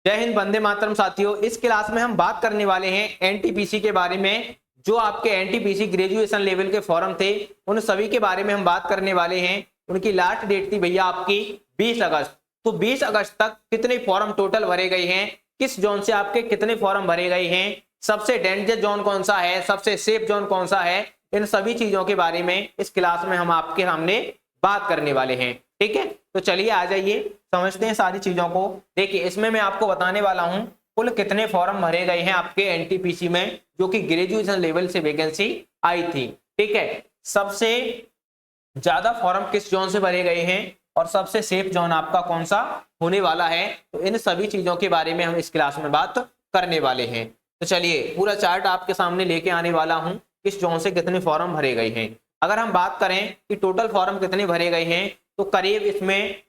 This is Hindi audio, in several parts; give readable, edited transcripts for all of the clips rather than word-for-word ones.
जय हिंद, वंदे मातरम साथियों। इस क्लास में हम बात करने वाले हैं एनटीपीसी के बारे में। जो आपके एनटीपीसी ग्रेजुएशन लेवल के फॉर्म थे उन सभी के बारे में हम बात करने वाले हैं। उनकी लास्ट डेट थी भैया आपकी 20 अगस्त। तो 20 अगस्त तक कितने फॉर्म टोटल भरे गए हैं, किस जोन से आपके कितने फॉर्म भरे गए हैं, सबसे डेंजर जोन कौन सा है, सबसे सेफ जोन कौन सा है, इन सभी चीजों के बारे में इस क्लास में हम आपके सामने बात करने वाले हैं। ठीक है, तो चलिए आ जाइए समझते हैं सारी चीजों को। देखिए इसमें मैं आपको बताने वाला हूं कुल कितने फॉर्म भरे गए हैं आपके एनटीपीसी में जो कि ग्रेजुएशन लेवल से वैकेंसी आई थी। ठीक है, सबसे ज्यादा फॉर्म किस जोन से भरे गए हैं और सबसे सेफ जोन आपका कौन सा होने वाला है, तो इन सभी चीजों के बारे में हम इस क्लास में बात करने वाले हैं। तो चलिए पूरा चार्ट आपके सामने लेके आने वाला हूं किस जोन से कितने फॉर्म भरे गए हैं। अगर हम बात करें कि टोटल फॉर्म कितने भरे गए हैं तो करीब इसमें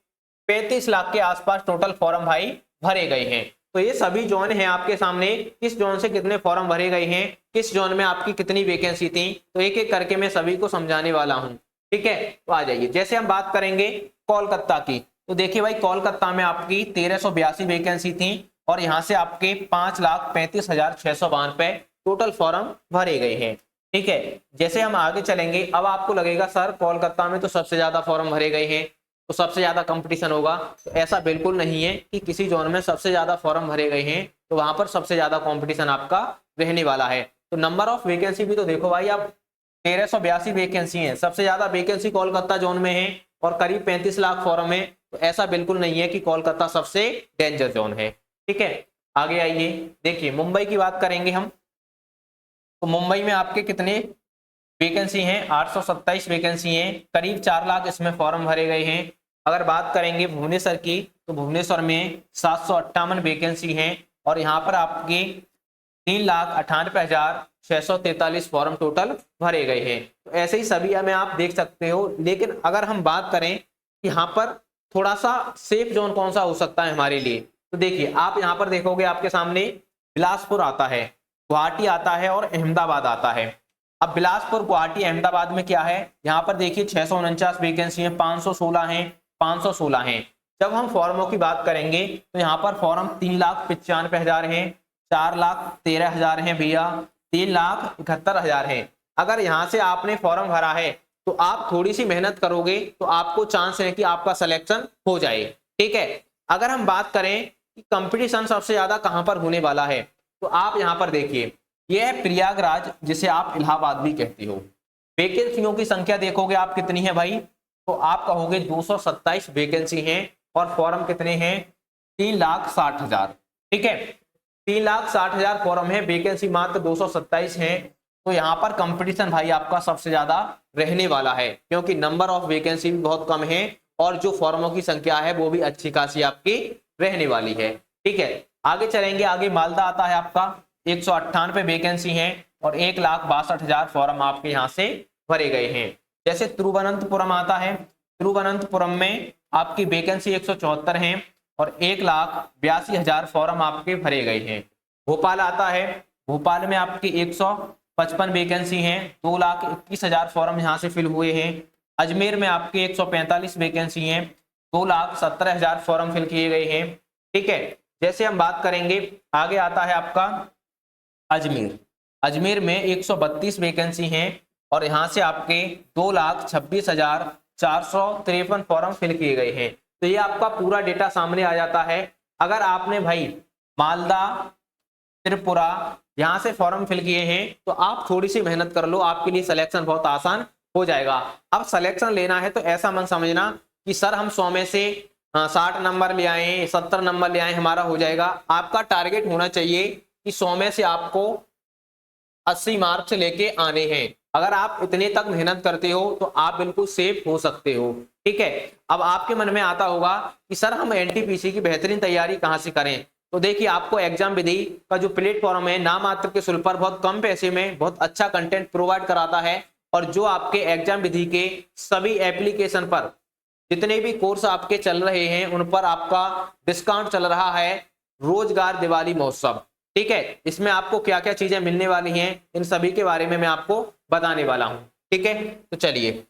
35 लाख के आसपास टोटल फॉर्म भाई भरे गए हैं। तो ये सभी जोन हैं आपके सामने, किस जोन से कितने फॉर्म भरे गए हैं, किस जोन में आपकी कितनी वैकेंसी थी, तो एक एक करके मैं सभी को समझाने वाला हूं। ठीक है, तो आ जाइए। जैसे हम बात करेंगे कोलकाता की, तो देखिए भाई कोलकाता में आपकी 1382 वैकेंसी थी और यहाँ से आपके 5,35,652 टोटल फॉर्म भरे गए हैं। ठीक है, जैसे हम आगे चलेंगे अब आपको लगेगा सर कोलकाता में तो सबसे ज्यादा फॉर्म भरे गए हैं तो सबसे ज्यादा कंपटीशन होगा। तो ऐसा बिल्कुल नहीं है कि किसी जोन में सबसे ज्यादा फॉर्म भरे गए हैं तो वहां पर सबसे ज्यादा कंपटीशन आपका रहने वाला है। तो नंबर ऑफ वैकेंसी भी तो देखो भाई, आप 1382 वैकेंसी है, सबसे ज्यादा वैकेंसी कोलकाता जोन में है और करीब 35 लाख फॉर्म है। तो ऐसा बिल्कुल नहीं है कि कोलकाता सबसे डेंजर जोन है। ठीक है, आगे आइए। देखिए मुंबई की बात करेंगे हम, तो मुंबई में आपके कितने वैकेंसी हैं, 827 वैकेंसी हैं, करीब 4 लाख इसमें फॉर्म भरे गए हैं। अगर बात करेंगे भुवनेश्वर की, तो भुवनेश्वर में 758 वैकेंसी हैं और यहाँ पर आपके 3,98,643 फॉर्म टोटल भरे गए हैं। तो ऐसे ही सभी में आप देख सकते हो। लेकिन अगर हम बात करें कि यहाँ पर थोड़ा सा सेफ जोन कौन सा हो सकता है हमारे लिए, तो देखिए आप यहाँ पर देखोगे आपके सामने बिलासपुर आता है, गुवाहाटी आता है और अहमदाबाद आता है। अब बिलासपुर गुवाहाटी अहमदाबाद में क्या है, यहाँ पर देखिए 649 वैकेंसी है, 516 हैं, 516 हैं। जब हम फॉर्मों की बात करेंगे तो यहाँ पर फॉर्म 3,95,000 हैं, 4,13,000 हैं भैया, 3,71,000 हैं। अगर यहाँ से आपने फॉर्म भरा है तो आप थोड़ी सी मेहनत करोगे तो आपको चांस है कि आपका सिलेक्शन हो जाए। ठीक है, अगर हम बात करें कि कंपटीशन सबसे ज्यादा कहाँ पर होने वाला है, तो आप यहाँ पर देखिए यह है प्रयागराज, जिसे आप इलाहाबाद भी कहते हो। वैकेंसियों की संख्या देखोगे आप कितनी है भाई, तो आप कहोगे 227 वैकेंसी हैं और फॉर्म कितने हैं, 3,60,000। ठीक है, 3,60,000 फॉर्म है, वैकेंसी मात्र 227 है। तो यहाँ पर कंपटीशन भाई आपका सबसे ज्यादा रहने वाला है क्योंकि नंबर ऑफ वैकेंसी भी बहुत कम है और जो फॉर्मों की संख्या है वो भी अच्छी खासी आपकी रहने वाली है। ठीक है, आगे चलेंगे। आगे मालदा आता है आपका, 198 वैकेंसी हैं और 1,62,000 फॉर्म आपके यहाँ से भरे गए हैं। जैसे तिरुवनंतपुरम आता है, तिरुवनंतपुरम में आपकी वैकेंसी 174 हैं और 1,82,000 फॉर्म आपके भरे गए हैं। भोपाल आता है, भोपाल में आपकी 155 वैकेंसी हैं, 2,21,000 फॉर्म यहाँ से फिल हुए हैं। अजमेर में आपके 145 वैकेंसी हैं, 2,17,000 फॉर्म फिल किए गए हैं। ठीक है, जैसे हम बात करेंगे आगे आता है आपका अजमेर, अजमेर में 132 वैकेंसी हैं और यहाँ से आपके 2,26,453 फॉर्म फिल किए गए हैं। तो ये आपका पूरा डेटा सामने आ जाता है। अगर आपने भाई मालदा, त्रिपुरा यहाँ से फॉर्म फिल किए हैं तो आप थोड़ी सी मेहनत कर लो, आपके लिए सिलेक्शन बहुत आसान हो जाएगा। अब सिलेक्शन लेना है तो ऐसा मन समझना कि सर हम 100 में से 60 नंबर ले आए, 70 नंबर ले आए, हमारा हो जाएगा। आपका टारगेट होना चाहिए कि 100 में से आपको 80 मार्क्स लेके आने हैं। अगर आप इतने तक मेहनत करते हो तो आप बिल्कुल सेफ हो सकते हो। ठीक है, अब आपके मन में आता होगा कि सर हम एनटीपीसी की बेहतरीन तैयारी कहाँ से करें, तो देखिए आपको एग्जाम विधि का जो प्लेटफॉर्म है नाम मात्र के शुल्क पर बहुत कम पैसे में बहुत अच्छा कंटेंट प्रोवाइड कराता है और जो आपके एग्जाम विधि के सभी एप्लीकेशन पर जितने भी कोर्स आपके चल रहे हैं उन पर आपका डिस्काउंट चल रहा है, रोजगार दिवाली महोत्सव। ठीक है, इसमें आपको क्या क्या चीजें मिलने वाली हैं इन सभी के बारे में मैं आपको बताने वाला हूं। ठीक है, तो चलिए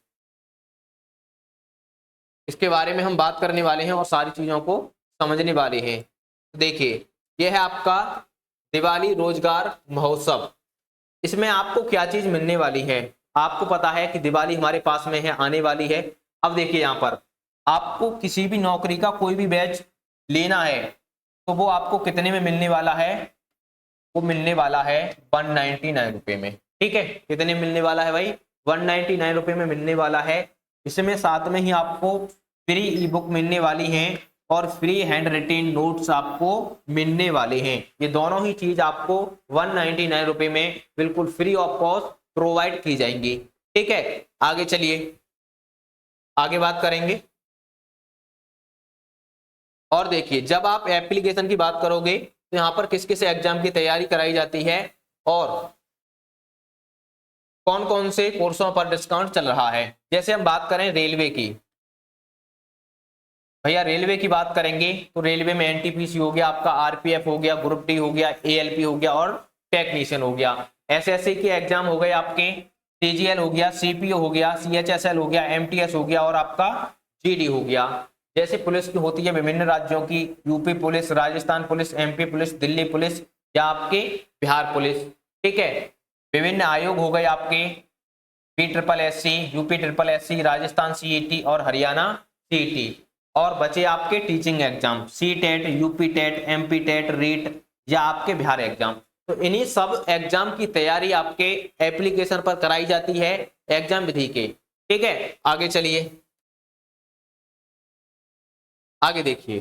इसके बारे में हम बात करने वाले हैं और सारी चीजों को समझने वाले हैं। देखिए यह है आपका दिवाली रोजगार महोत्सव। इसमें आपको क्या चीज मिलने वाली है, आपको पता है कि दिवाली हमारे पास में है, आने वाली है। अब देखिए यहाँ पर आपको किसी भी नौकरी का कोई भी बैच लेना है तो वो आपको कितने में मिलने वाला है, वो मिलने वाला है 199 रुपए में। ठीक है, कितने मिलने वाला है भाई, 199 रुपए में मिलने वाला है। इसमें साथ में ही आपको फ्री ई बुक मिलने वाली है और फ्री हैंड रिटेन नोट्स आपको मिलने वाले हैं। ये दोनों ही चीज आपको 199 रुपए में बिल्कुल फ्री ऑफ कॉस्ट प्रोवाइड की जाएंगी। ठीक है, आगे चलिए, आगे बात करेंगे। और देखिए जब आप एप्लीकेशन की बात करोगे तो यहाँ पर किस किस एग्जाम की तैयारी कराई जाती है और कौन कौन से कोर्सों पर डिस्काउंट चल रहा है। जैसे हम बात करें रेलवे की, भैया रेलवे की बात करेंगे तो रेलवे में एनटीपीसी हो गया, आपका आरपीएफ हो गया, ग्रुप डी हो गया, एएलपी हो गया और टेक्नीशियन हो गया। एसएससी के एग्जाम हो गए आपके, सीजीएल हो गया, सीपीओ हो गया, सीएचएसएल हो गया, एमटीएस हो गया और आपका जीडी हो गया। जैसे पुलिस की होती है विभिन्न राज्यों की, UP police, Rajasthan police, MP police, Delhi police या आपके बिहार पुलिस। ठीक है, विभिन्न आयोग हो गए आपके, PSSC, UPSSC, राजस्थान सीईटी और हरियाणा सीईटी। और बचे आपके teaching exam, CTET, UP TET, MP TET, REET या आपके बिहार एग्जाम। तो इन्हीं सब एग्जाम की तैयारी आपके एप्लीकेशन पर कराई जाती है एग्जाम विधि के। ठीक है, आगे चलिए, आगे देखिए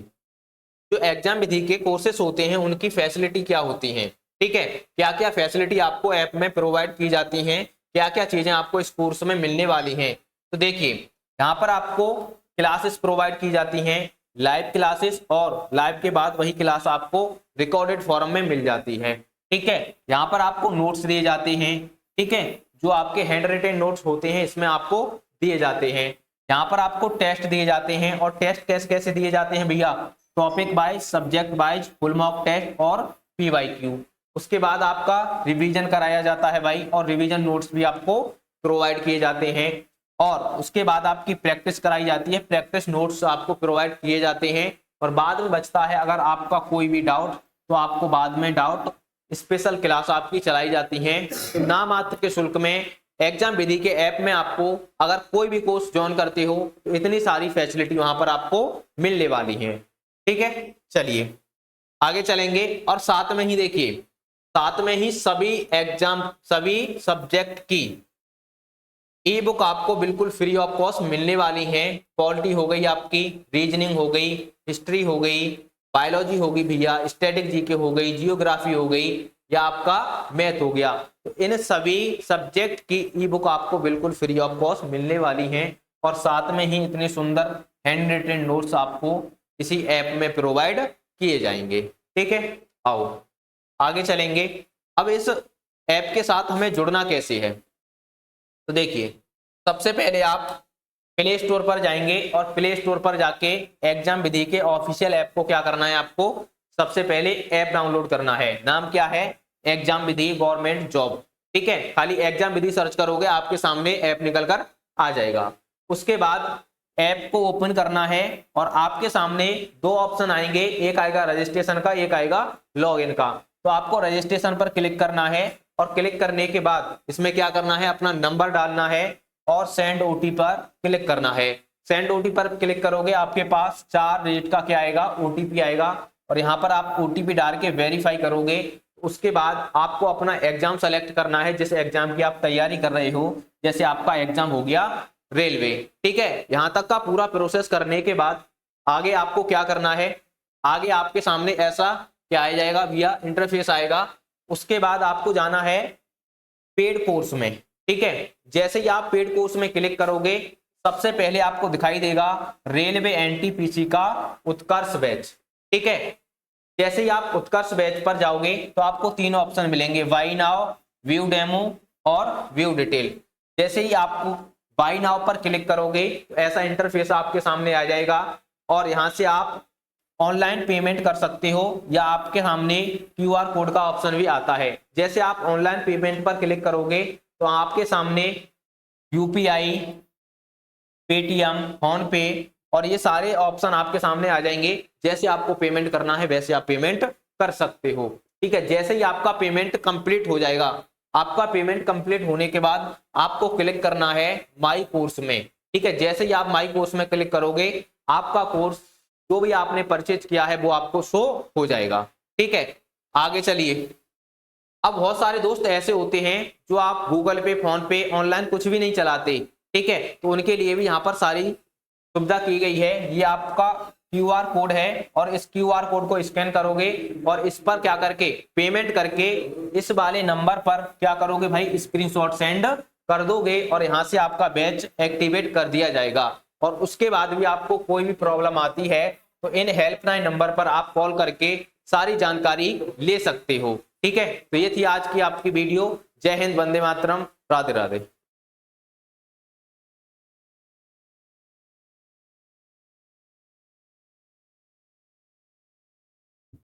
जो एग्जाम विधि के कोर्सेस होते हैं उनकी फैसिलिटी क्या होती हैं। ठीक है, क्या क्या फैसिलिटी आपको ऐप में प्रोवाइड की जाती हैं, क्या क्या चीजें आपको इस कोर्स में मिलने वाली हैं। तो देखिए यहाँ पर आपको क्लासेस प्रोवाइड की जाती हैं, लाइव क्लासेस, और लाइव के बाद वही क्लास आपको रिकॉर्डेड फॉर्म में मिल जाती है। ठीक है, यहाँ पर आपको नोट्स दिए जाते हैं। ठीक है, जो आपके हैंड रिटेन नोट्स होते हैं इसमें आपको दिए जाते हैं। यहाँ पर आपको टेस्ट दिए जाते हैं और टेस्ट कैसे कैसे दिए जाते हैं भैया, topic wise, subject wise, full mock test और पीवाईक्यू। उसके बाद आपका रिवीजन कराया जाता है भाई, और रिवीजन नोट्स भी आपको प्रोवाइड किए जाते हैं। और उसके बाद आपकी प्रैक्टिस कराई जाती है, प्रैक्टिस नोट्स आपको प्रोवाइड किए जाते हैं। और बाद में बचता है अगर आपका कोई भी डाउट तो आपको बाद में डाउट स्पेशल क्लास आपकी चलाई जाती है। तो नाम मात्र के शुल्क में एग्जाम विधि के ऐप में आपको अगर कोई भी कोर्स ज्वाइन करते हो तो इतनी सारी फैसिलिटी वहां पर आपको मिलने वाली है। ठीक है, चलिए आगे चलेंगे। और साथ में ही देखिए, साथ में ही सभी एग्जाम, सभी सब्जेक्ट की ई बुक आपको बिल्कुल फ्री ऑफ कॉस्ट मिलने वाली है। पॉलिटी हो गई आपकी, रीजनिंग हो गई, हिस्ट्री हो गई, बायोलॉजी हो गई भैया, स्टैटिक जीके हो गई, जियोग्राफी हो गई या आपका मैथ हो गया। तो इन सभी सब्जेक्ट की ई बुक आपको बिल्कुल फ्री ऑफ कॉस्ट मिलने वाली है। और साथ में ही इतने सुंदर हैंड रिटेन नोट्स आपको इसी ऐप में प्रोवाइड किए जाएंगे। ठीक है, आओ आगे चलेंगे। अब इस ऐप के साथ हमें जुड़ना कैसे है, तो देखिए सबसे पहले आप प्ले स्टोर पर जाएंगे और प्ले स्टोर पर जाके एग्जाम विधि के ऑफिशियल ऐप को क्या करना है, आपको सबसे पहले ऐप डाउनलोड करना है। नाम क्या है, एग्जाम विधि गवर्नमेंट जॉब। ठीक है, खाली एग्जाम विधि सर्च करोगे आपके सामने ऐप निकल कर आ जाएगा। उसके बाद ऐप को ओपन करना है और आपके सामने दो ऑप्शन आएंगे, एक आएगा रजिस्ट्रेशन का, एक आएगा लॉगिन का। तो आपको रजिस्ट्रेशन पर क्लिक करना है और क्लिक करने के बाद इसमें क्या करना है, अपना नंबर डालना है और सेंड ओटीपी पर क्लिक करना है। सेंड ओटीपी पर क्लिक करोगे आपके पास 4 डिजिट का क्या आएगा, ओटीपी आएगा। और यहाँ पर आप ओटीपी डाल के वेरीफाई करोगे। उसके बाद आपको अपना एग्जाम सेलेक्ट करना है जिस एग्जाम की आप तैयारी कर रहे हो। जैसे आपका एग्जाम हो गया रेलवे। ठीक है, यहाँ तक का पूरा प्रोसेस करने के बाद आगे आपको क्या करना है, आगे आपके सामने ऐसा क्या आ जाएगा भैया, इंटरफेस आएगा। उसके बाद आपको जाना है पेड कोर्स में। ठीक है, जैसे ही आप पेड कोर्स में क्लिक करोगे सबसे पहले आपको दिखाई देगा रेलवे एनटीपीसी का उत्कर्ष बैच। ठीक है, जैसे ही आप उत्कर्ष बैच पर जाओगे तो आपको 3 ऑप्शन मिलेंगे, बाई नाउ, व्यू डेमो और व्यू डिटेल। जैसे ही आपको बाई नाउ पर क्लिक करोगे तो ऐसा इंटरफेस आपके सामने आ जाएगा और यहाँ से आप ऑनलाइन पेमेंट कर सकते हो या आपके सामने क्यूआर कोड का ऑप्शन भी आता है। जैसे आप ऑनलाइन पेमेंट पर क्लिक करोगे तो आपके सामने यूपीआई, पेटीएम, फोन पे और ये सारे ऑप्शन आपके सामने आ जाएंगे। जैसे आपको पेमेंट करना है वैसे आप पेमेंट कर सकते हो। ठीक है, जैसे ही आपका पेमेंट कंप्लीट हो जाएगा, आपका पेमेंट कंप्लीट होने के बाद आपको क्लिक करना है माई कोर्स में। ठीक है, जैसे ही आप माई कोर्स में क्लिक करोगे, आपका कोर्स जो भी आपने परचेज किया है वो आपको शो हो जाएगा। ठीक है, आगे चलिए। अब बहुत सारे दोस्त ऐसे होते हैं जो आप गूगल पे, फोन पे, ऑनलाइन कुछ भी नहीं चलाते। ठीक है, तो उनके लिए भी यहाँ पर सारी सुविधा की गई है। ये आपका क्यूआर कोड है और इस क्यूआर कोड को स्कैन करोगे और इस पर क्या करके पेमेंट करके इस वाले नंबर पर क्या करोगे भाई, स्क्रीनशॉट सेंड कर दोगे और यहाँ से आपका बैच एक्टिवेट कर दिया जाएगा। और उसके बाद भी आपको कोई भी प्रॉब्लम आती है तो इन हेल्पलाइन नंबर पर आप कॉल करके सारी जानकारी ले सकते हो। ठीक है, तो ये थी आज की आपकी वीडियो। जय हिंद, वंदे मातरम, राधे राधे।